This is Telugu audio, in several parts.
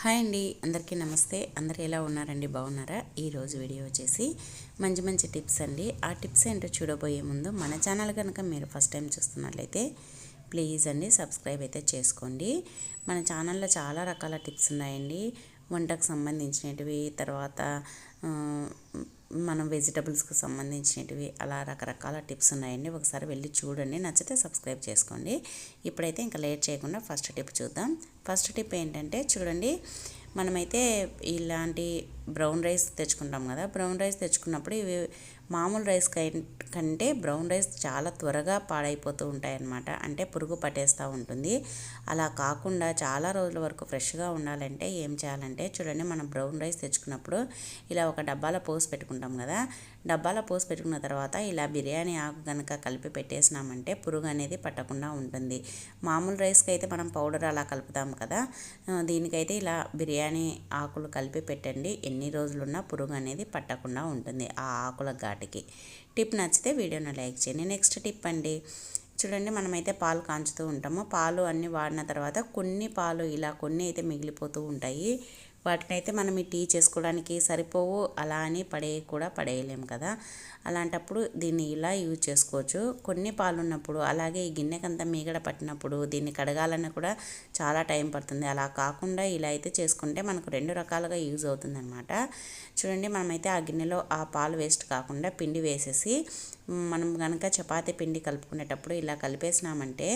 హాయ్ అండి, అందరికీ నమస్తే. అందరు ఎలా ఉన్నారండి? బాగున్నారా? ఈరోజు వీడియో వచ్చేసి మంచి మంచి టిప్స్ అండి. ఆ టిప్స్ ఏంటో చూడబోయే ముందు మన ఛానల్ కనుక మీరు ఫస్ట్ టైం చూస్తున్నట్లయితే ప్లీజ్ అండి సబ్స్క్రైబ్ అయితే చేసుకోండి. మన ఛానల్లో చాలా రకాల టిప్స్ ఉన్నాయండి. వంటకు సంబంధించినవి, తర్వాత మనం వెజిటబుల్స్కి సంబంధించినవి, అలా రకరకాల టిప్స్ ఉన్నాయండి. ఒకసారి వెళ్ళి చూడండి, నచ్చితే సబ్స్క్రైబ్ చేసుకోండి. ఇప్పుడైతే ఇంకా లేట్ చేయకుండా ఫస్ట్ టిప్ చూద్దాం. ఫస్ట్ టిప్ ఏంటంటే చూడండి, మనమైతే ఇలాంటి బ్రౌన్ రైస్ తెచ్చుకుంటాం కదా. బ్రౌన్ రైస్ తెచ్చుకున్నప్పుడు ఇవి మామూలు రైస్ కంటే బ్రౌన్ రైస్ చాలా త్వరగా పాడైపోతూ ఉంటాయి అన్నమాట. అంటే పురుగు పట్టేస్తూ ఉంటుంది. అలా కాకుండా చాలా రోజుల వరకు ఫ్రెష్గా ఉండాలంటే ఏం చేయాలంటే చూడండి, మనం బ్రౌన్ రైస్ తెచ్చుకున్నప్పుడు ఇలా ఒక డబ్బాలో పోసి పెట్టుకుంటాం కదా. డబ్బాలో పోసి పెట్టుకున్న తర్వాత ఇలా బిర్యానీ ఆకు కనుక కలిపి పెట్టేసినామంటే పురుగు అనేది పట్టకుండా ఉంటుంది. మామూలు రైస్కి అయితే మనం పౌడర్ అలా కలుపుతాం కదా, దీనికైతే ఇలా బిర్యానీ ఆకులు కలిపి పెట్టండి. ఎన్ని రోజులున్నా పురుగు అనేది పట్టకుండా ఉంటుంది ఆ ఆకుల ఘాటుకి. టిప్ నచ్చితే వీడియోని లైక్ చేయండి. నెక్స్ట్ టిప్ అండి, చూడండి, మనమైతే పాలు కాంచుతూ ఉంటాము. పాలు అన్నీ వాడిన తర్వాత కొన్ని పాలు ఇలా కొన్ని అయితే మిగిలిపోతూ ఉంటాయి. వాటిని అయితే మనం ఈ టీ చేసుకోవడానికి సరిపోవు, అలా అని పడేయలేము కదా. అలాంటప్పుడు దీన్ని ఇలా యూజ్ చేసుకోవచ్చు. కొన్ని పాలు ఉన్నప్పుడు, అలాగే ఈ గిన్నెకంతా మీగడ పట్టినప్పుడు దీన్ని కడగాలని కూడా చాలా టైం పడుతుంది. అలా కాకుండా ఇలా అయితే చేసుకుంటే మనకు రెండు రకాలుగా యూజ్ అవుతుంది అనమాట. చూడండి, మనమైతే ఆ గిన్నెలో ఆ పాలు వేస్ట్ కాకుండా పిండి వేసేసి, మనం కనుక చపాతీ పిండి కలుపుకునేటప్పుడు ఇలా కలిపేసినామంటే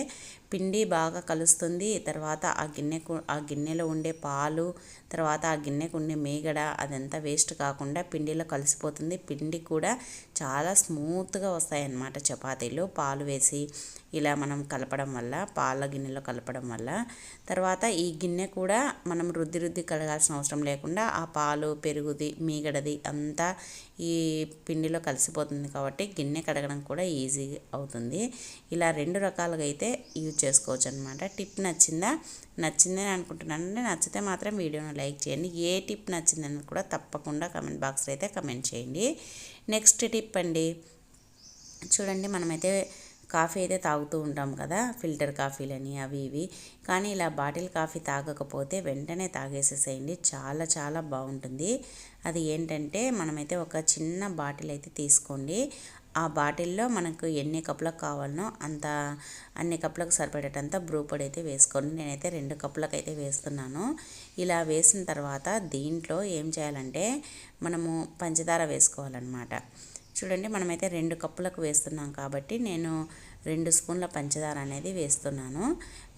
పిండి బాగా కలుస్తుంది. తర్వాత ఆ గిన్నెలో ఉండే పాలు, తర్వాత ఆ గిన్నెకు ఉండే మీగడ అదంతా వేస్ట్ కాకుండా పిండిలో కలిసిపోతుంది. పిండి కూడా చాలా స్మూత్గా వస్తాయన్నమాట చపాతీలు పాలు వేసి ఇలా మనం కలపడం వల్ల, పాల గిన్నెలో కలపడం వల్ల. తర్వాత ఈ గిన్నె కూడా మనం రుద్ది కడగాల్సిన అవసరం లేకుండా ఆ పాలు, పెరుగుది, మీగడది అంతా ఈ పిండిలో కలిసిపోతుంది కాబట్టి గిన్నె కడగడం కూడా ఈజీ అవుతుంది. ఇలా రెండు రకాలుగా అయితే యూజ్ చేసుకోవచ్చు అనమాట. టిప్ నచ్చిందని అనుకుంటున్నానండి. నచ్చితే మాత్రం వీడియోను లైక్ చేయండి. ఏ టిప్ నచ్చిందని కూడా తప్పకుండా కమెంట్ బాక్స్లో అయితే కమెంట్ చేయండి. నెక్స్ట్ టిప్ అండి, చూడండి, మనమైతే కాఫీ అయితే తాగుతూ ఉంటాం కదా, ఫిల్టర్ కాఫీలని అవి ఇవి. కానీ ఇలా బాటిల్ కాఫీ తాగకపోతే వెంటనే తాగేసేసేయండి, చాలా చాలా బాగుంటుంది. అది ఏంటంటే మనమైతే ఒక చిన్న బాటిల్ అయితే తీసుకోండి. ఆ బాటిల్లో మనకు ఎన్ని కప్పులకు కావాలనో అన్ని కప్పులకు సరిపడేటంత బ్రూ పొడి అయితే వేసుకోండి. నేనైతే 2 కప్పులకు అయితే వేస్తున్నాను. ఇలా వేసిన తర్వాత దీంట్లో ఏం చేయాలంటే మనము పంచదార వేసుకోవాలన్నమాట. చూడండి, మనమైతే 2 కప్పులకు వేస్తున్నాం కాబట్టి నేను 2 స్పూన్ల పంచదార అనేది వేస్తున్నాను.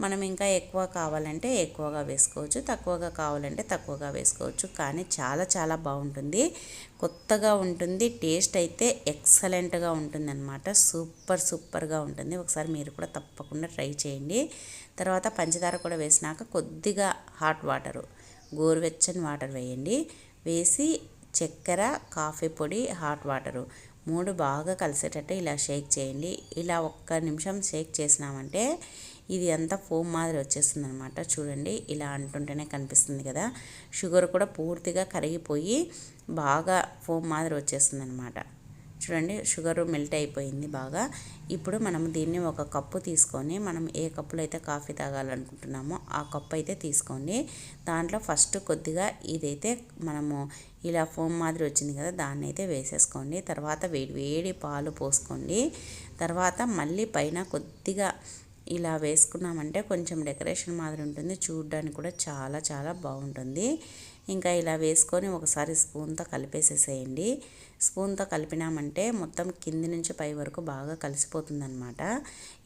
మనం ఇంకా ఎక్కువ కావాలంటే ఎక్కువగా వేసుకోవచ్చు, తక్కువగా కావాలంటే తక్కువగా వేసుకోవచ్చు. కానీ చాలా చాలా బాగుంటుంది, కొత్తగా ఉంటుంది, టేస్ట్ అయితే ఎక్సలెంట్గా ఉంటుందన్నమాట. సూపర్గా ఉంటుంది. ఒకసారి మీరు కూడా తప్పకుండా ట్రై చేయండి. తర్వాత పంచదార కూడా వేసినాక కొద్దిగా హాట్ వాటరు, గోరువెచ్చని వాటర్ వేయండి. వేసి చక్కెర, కాఫీ పొడి, హాట్ వాటరు 3 బాగా కలిసేటట్టు ఇలా షేక్ చేయండి. ఇలా 1 నిమిషం షేక్ చేసినామంటే ఇది అంతా ఫోమ్ మాదిరి వచ్చేస్తుంది అనమాట. చూడండి, ఇలా అంటుంటేనే కనిపిస్తుంది కదా. షుగర్ కూడా పూర్తిగా కరిగిపోయి బాగా ఫోమ్ మాదిరి వచ్చేస్తుంది అనమాట. చూడండి, షుగర్ మెల్ట్ అయిపోయింది బాగా. ఇప్పుడు మనం దీన్ని 1 కప్పు తీసుకొని, మనం ఏ కప్పులో అయితే కాఫీ తాగాలనుకుంటున్నామో ఆ కప్పు అయితే తీసుకోండి. దాంట్లో ఫస్ట్ కొద్దిగా ఇదైతే మనము ఇలా ఫోమ్ మాదిరి వచ్చింది కదా, దాన్ని అయితే వేసేసుకోండి. తర్వాత వేడి పాలు పోసుకోండి. తర్వాత మళ్ళీ పైన కొద్దిగా ఇలా వేసుకున్నామంటే కొంచెం డెకరేషన్ మాదిరి ఉంటుంది, చూడడానికి కూడా చాలా చాలా బాగుంటుంది. ఇంకా ఇలా వేసుకొని ఒకసారి స్పూన్తో కలిపేసేసేయండి. స్పూన్తో కలిపినామంటే మొత్తం కింది నుంచి పై వరకు బాగా కలిసిపోతుందన్నమాట.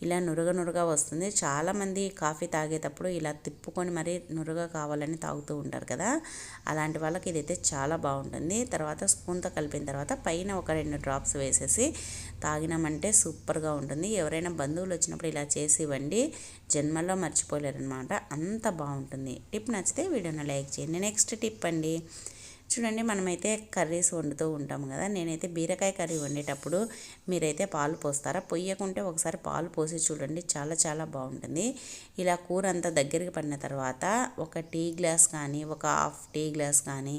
ఇలా నురగ వస్తుంది. చాలామంది కాఫీ తాగేటప్పుడు ఇలా తిప్పుకొని మరీ నురగ కావాలని తాగుతూ ఉంటారు కదా, అలాంటి వాళ్ళకి ఇదైతే చాలా బాగుంటుంది. తర్వాత స్పూన్తో కలిపిన తర్వాత పైన ఒక 2 డ్రాప్స్ వేసేసి తాగినామంటే సూపర్గా ఉంటుంది. ఎవరైనా బంధువులు వచ్చినప్పుడు ఇలా చేసి ఇవ్వండి, జన్మల్లో మర్చిపోలేరనమాట, అంత బాగుంటుంది. టిప్ నచ్చితే వీడియోని లైక్ చేయండి. నెక్స్ట్ టిప్ అండి, చూడండి, మనమైతే కర్రీస్ వండుతూ ఉంటాం కదా. నేనైతే బీరకాయ కర్రీ వండేటప్పుడు మీరైతే పాలు పోస్తారా? పొయ్యకుంటే ఒకసారి పాలు పోసి చూడండి, చాలా చాలా బాగుంటుంది. ఇలా కూర అంతా దగ్గరికి పడిన తర్వాత ఒక టీ గ్లాస్ కానీ, ఒక హాఫ్ టీ గ్లాస్ కానీ,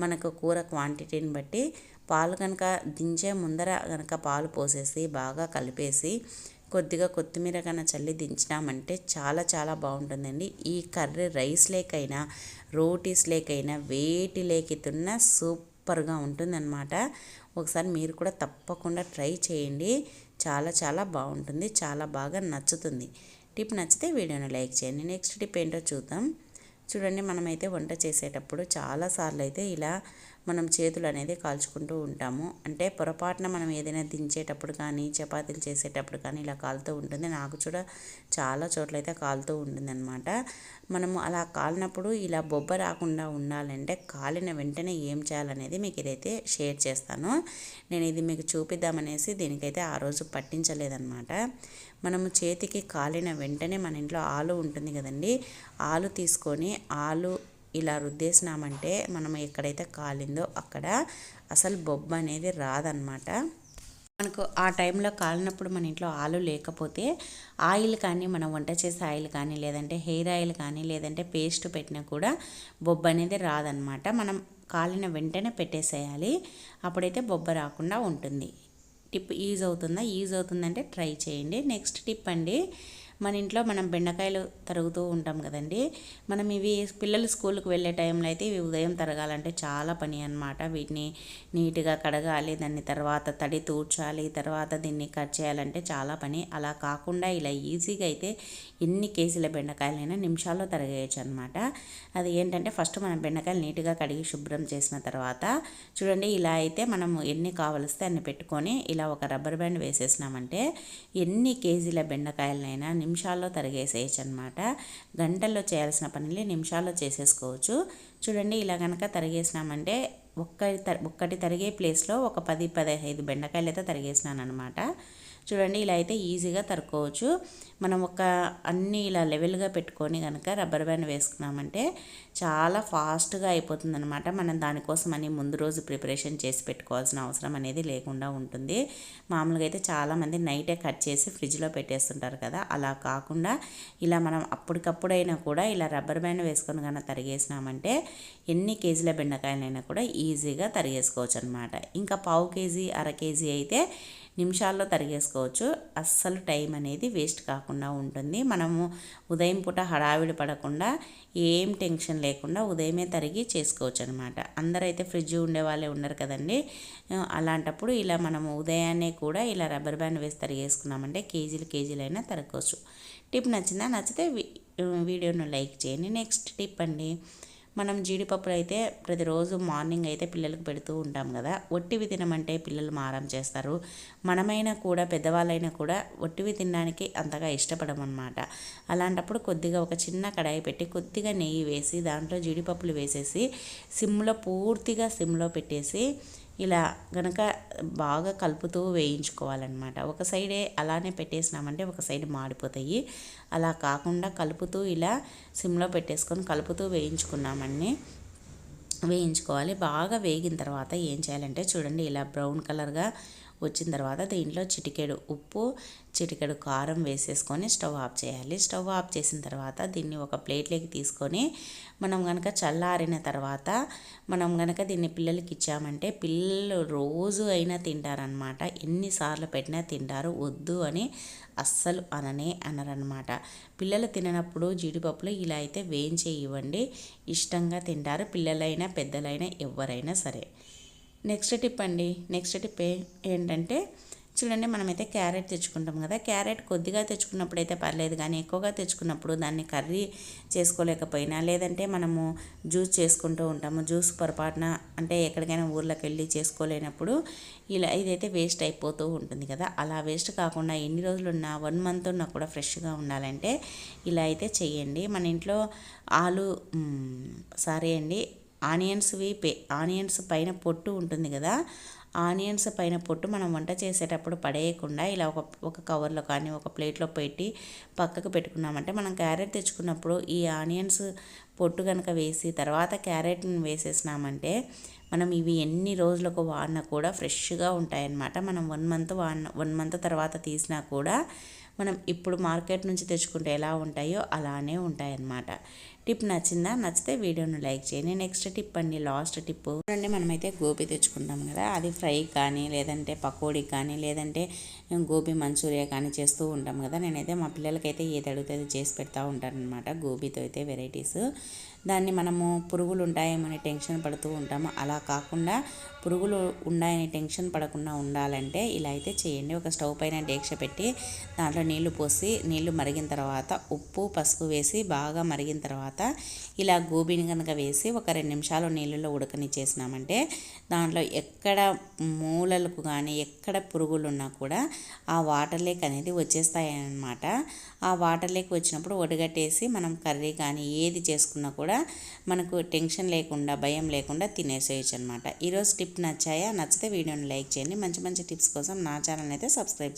మనకు కూర క్వాంటిటీని బట్టి పాలు కనుక దించే ముందర కనుక పాలు పోసేసి బాగా కలిపేసి కొద్దిగా కొత్తిమీర కన్నా చల్లి దించినామంటే చాలా చాలా బాగుంటుందండి. ఈ కర్రీ రైస్ లేకైనా రోటీస్ లేకైనా వేటి లేకెత్తున్నా సూపర్గా ఉంటుందన్నమాట. ఒకసారి మీరు కూడా తప్పకుండా ట్రై చేయండి. చాలా చాలా బాగుంటుంది, చాలా బాగా నచ్చుతుంది. టిప్ నచ్చితే వీడియోని లైక్ చేయండి. నెక్స్ట్ టిప్ ఏంటో చూద్దాం. చూడండి, మనమైతే వంట చేసేటప్పుడు చాలాసార్లు అయితే ఇలా మనం చేతులు అనేది కాల్చుకుంటూ ఉంటాము. అంటే పొరపాటున మనం ఏదైనా దించేటప్పుడు కానీ చపాతీలు చేసేటప్పుడు కానీ ఇలా కాలుతూ ఉంటుంది. నాకు కూడా చాలా చోట్ల అయితే కాలుతూ ఉంటుందన్నమాట. మనము అలా కాలినప్పుడు ఇలా బొబ్బ రాకుండా ఉండాలంటే కాలిన వెంటనే ఏం చేయాలనేది మీకు ఇదైతే షేర్ చేస్తాను. నేను ఇది మీకు చూపిద్దామనేసి దీనికైతే ఆ రోజు పట్టించలేదన్నమాట. మనము చేతికి కాలిన వెంటనే మన ఇంట్లో ఆలు ఉంటుంది కదండి, ఆలు తీసుకొని ఆలు ఇలా రుద్దేసినామంటే మనం ఎక్కడైతే కాలిందో అక్కడ అసలు బొబ్బ అనేది రాదనమాట. మనకు ఆ టైంలో కాలినప్పుడు మన ఇంట్లో ఆలు లేకపోతే ఆయిల్ కానీ, మనం వంట చేసే ఆయిల్ కానీ, లేదంటే హెయిర్ ఆయిల్ కానీ, లేదంటే పేస్ట్ పెట్టినా కూడా బొబ్బ అనేది రాదనమాట. మనం కాలిన వెంటనే పెట్టేసేయాలి, అప్పుడైతే బొబ్బ రాకుండా ఉంటుంది. టిప్ యూజ్ అవుతుందా? యూజ్ అవుతుందంటే ట్రై చేయండి. నెక్స్ట్ టిప్ అండి, మన ఇంట్లో మనం బెండకాయలు తరుగుతూ ఉంటాం కదండి. మనం ఇవి పిల్లలు స్కూల్కి వెళ్ళే టైంలో అయితే ఇవి ఉదయం తరగాలంటే చాలా పని అన్నమాట. వీటిని నీట్గా కడగాలి, దాన్ని తర్వాత తడి తూడ్చాలి, తర్వాత దీన్ని కట్ చేయాలంటే చాలా పని. అలా కాకుండా ఇలా ఈజీగా అయితే ఎన్ని కేజీల బెండకాయలైనా నిమిషాల్లో తరగేయచ్చు అనమాట. అది ఏంటంటే ఫస్ట్ మనం బెండకాయలు నీట్గా కడిగి శుభ్రం చేసిన తర్వాత చూడండి, ఇలా అయితే మనము ఎన్ని కావలిస్తే అన్ని పెట్టుకొని ఇలా ఒక రబ్బర్ బ్యాండ్ వేసేసినామంటే ఎన్ని కేజీల బెండకాయలైనా నిమిషాల్లో తరిగేసేయచ్చు అనమాట. గంటల్లో చేయాల్సిన పనులు నిమిషాల్లో చేసేసుకోవచ్చు. చూడండి, ఇలా కనుక తరిగేసినామంటే ఒక్కటి తరిగే ప్లేస్లో ఒక 10-15 బెండకాయలు అయితే తరిగేసినాను అనమాట. చూడండి, ఇలా అయితే ఈజీగా తరుక్కోవచ్చు. మనం అన్నీ ఇలా లెవెల్గా పెట్టుకొని కనుక రబ్బర్ బ్యాండ్ వేసుకున్నామంటే చాలా ఫాస్ట్గా అయిపోతుంది అనమాట. మనం దానికోసం అని ముందు రోజు ప్రిపరేషన్ చేసి పెట్టుకోవాల్సిన అవసరం అనేది లేకుండా ఉంటుంది. మామూలుగా అయితే చాలామంది నైటే కట్ చేసి ఫ్రిడ్జ్లో పెట్టేస్తుంటారు కదా, అలా కాకుండా ఇలా మనం అప్పటికప్పుడైనా కూడా ఇలా రబ్బర్ బ్యాండ్ వేసుకొని కనుక తరిగేసినామంటే ఎన్ని కేజీల బెండకాయలైనా కూడా ఈజీగా తరిగేసుకోవచ్చు అనమాట. ఇంకా పావు కేజీ, అర కేజీ అయితే నిమిషాల్లో తరిగేసుకోవచ్చు. అస్సలు టైం అనేది వేస్ట్ కాకుండా ఉంటుంది. మనము ఉదయం పూట హడావిడి పడకుండా ఏం టెన్షన్ లేకుండా ఉదయమే తరిగి చేసుకోవచ్చు అనమాట. అందరైతే ఫ్రిడ్జ్ ఉండే వాళ్ళే ఉన్నారు కదండి. అలాంటప్పుడు ఇలా మనము ఉదయాన్నే కూడా ఇలా రబ్బర్ బ్యాండ్ వేసి తరిగేసుకున్నామంటే కేజీలైనా తరగవచ్చు. టిప్ నచ్చిందా? నచ్చితే వీడియోను లైక్ చేయండి. నెక్స్ట్ టిప్ అండి, మనం జీడిపప్పులు అయితే ప్రతిరోజు మార్నింగ్ అయితే పిల్లలకు పెడుతూ ఉంటాం కదా. ఒట్టివి తినమంటే పిల్లలు మారం చేస్తారు. మనమైనా కూడా పెద్దవాళ్ళైనా కూడా ఒట్టివి తినడానికి అంతగా ఇష్టపడమన్నమాట. అలాంటప్పుడు కొద్దిగా ఒక చిన్న కడాయి పెట్టి కొద్దిగా నెయ్యి వేసి దాంట్లో జీడిపప్పులు వేసేసి పూర్తిగా సిమ్లో పెట్టేసి ఇలా గనక బాగా కలుపుతూ వేయించుకోవాలన్నమాట. ఒక సైడే అలానే పెట్టేసినామంటే ఒక సైడ్ మాడిపోతాయి. అలా కాకుండా కలుపుతూ ఇలా సిమ్లో పెట్టేసుకొని కలుపుతూ వేయించుకోవాలి. బాగా వేగిన తర్వాత ఏం చేయాలంటే చూడండి, ఇలా బ్రౌన్ కలర్గా వచ్చిన తర్వాత దీంట్లో చిటికెడు ఉప్పు, చిటికెడు కారం వేసేసుకొని స్టవ్ ఆఫ్ చేయాలి. స్టవ్ ఆఫ్ చేసిన తర్వాత దీన్ని ఒక ప్లేట్లోకి తీసుకొని మనం కనుక చల్లారిన తర్వాత మనం కనుక దీన్ని పిల్లలకి ఇచ్చామంటే పిల్లలు రోజు అయినా తింటారనమాట. ఎన్నిసార్లు పెట్టినా తింటారు, వద్దు అని అస్సలు అనరనమాట. పిల్లలు తిననప్పుడు జీడిపప్పులు ఇలా అయితే వేయించి ఇవ్వండి, ఇష్టంగా తింటారు, పిల్లలైనా పెద్దలైనా ఎవరైనా సరే. నెక్స్ట్ టిప్ అండి, నెక్స్ట్ టిప్ ఏంటంటే చూడండి, మనమైతే క్యారెట్ తెచ్చుకుంటాం కదా. క్యారెట్ కొద్దిగా తెచ్చుకున్నప్పుడు అయితే పర్లేదు, కానీ ఎక్కువగా తెచ్చుకున్నప్పుడు దాన్ని కర్రీ చేసుకోలేకపోయినా లేదంటే మనము జ్యూస్ చేసుకుంటూ ఉంటాము. జ్యూస్ పొరపాటున అంటే ఎక్కడికైనా ఊర్లోకి వెళ్ళి చేసుకోలేనప్పుడు ఇలా ఇదైతే వేస్ట్ అయిపోతూ ఉంటుంది కదా. అలా వేస్ట్ కాకుండా ఎన్ని రోజులు ఉన్నా 1 మంత్ ఉన్నా కూడా ఫ్రెష్గా ఉండాలంటే ఇలా అయితే చెయ్యండి. మన ఇంట్లో ఆనియన్స్ పైన పొట్టు ఉంటుంది కదా, ఆనియన్స్ పైన పొట్టు మనం వంట చేసేటప్పుడు పడేయకుండా ఇలా ఒక కవర్లో కానీ ఒక ప్లేట్లో పెట్టి పక్కకు పెట్టుకున్నామంటే మనం క్యారెట్ తెచ్చుకున్నప్పుడు ఈ ఆనియన్స్ పొట్టు కనుక వేసి తర్వాత క్యారెట్ని వేసేసినామంటే మనం ఇవి ఎన్ని రోజులకు వాడినా కూడా ఫ్రెష్గా ఉంటాయన్నమాట. మనం 1 మంత్ తర్వాత తీసినా కూడా మనం ఇప్పుడు మార్కెట్ నుంచి తెచ్చుకుంటే ఎలా ఉంటాయో అలానే ఉంటాయన్నమాట. టిప్ నచ్చిందా? నచ్చితే వీడియోను లైక్ చేయండి. నెక్స్ట్ టిప్ అండి, లాస్ట్ టిప్ చూడండి. మనమైతే గోబీ తెచ్చుకుంటాం కదా, అది ఫ్రై కానీ లేదంటే పకోడీ కానీ లేదంటే గోబీ మంచూరియా కానీ చేస్తూ ఉంటాం కదా. నేనైతే మా పిల్లలకైతే ఏది అడిగితే అది చేసి పెడతా ఉంటాను అనమాట. గోబీతో అయితే వెరైటీస్. దాన్ని మనము పురుగులు ఉంటాయేమని టెన్షన్ పడుతూ ఉంటాము. అలా కాకుండా పురుగులు ఉన్నాయని టెన్షన్ పడకుండా ఉండాలంటే ఇలా అయితే చేయండి. ఒక స్టవ్ పైన డేక్ష పెట్టి దాంట్లో నీళ్లు పోసి నీళ్లు మరిగిన తర్వాత ఉప్పు పసుపు వేసి బాగా మరిగిన తర్వాత ఇలా గోబీని కనుక వేసి ఒక 2 నిమిషాలు నీళ్ళలో ఉడకనిచ్చేసినామంటే దాంట్లో ఎక్కడ మూలలకు కానీ ఎక్కడ పురుగులు ఉన్నా కూడా ఆ వాటర్ లేక్ అనేది వచ్చేస్తాయి అన్నమాట. ఆ వాటర్ లేక్ వచ్చినప్పుడు ఒడగట్టేసి మనం కర్రీ కానీ ఏది చేసుకున్నా కూడా మనకు టెన్షన్ లేకుండా భయం లేకుండా తినేసేయచ్చు అనమాట. ఈరోజు టిప్ నచ్చాయా? నచ్చితే వీడియోని లైక్ చేయండి. మంచి మంచి టిప్స్ కోసం నా ఛానల్ అయితే సబ్స్క్రైబ్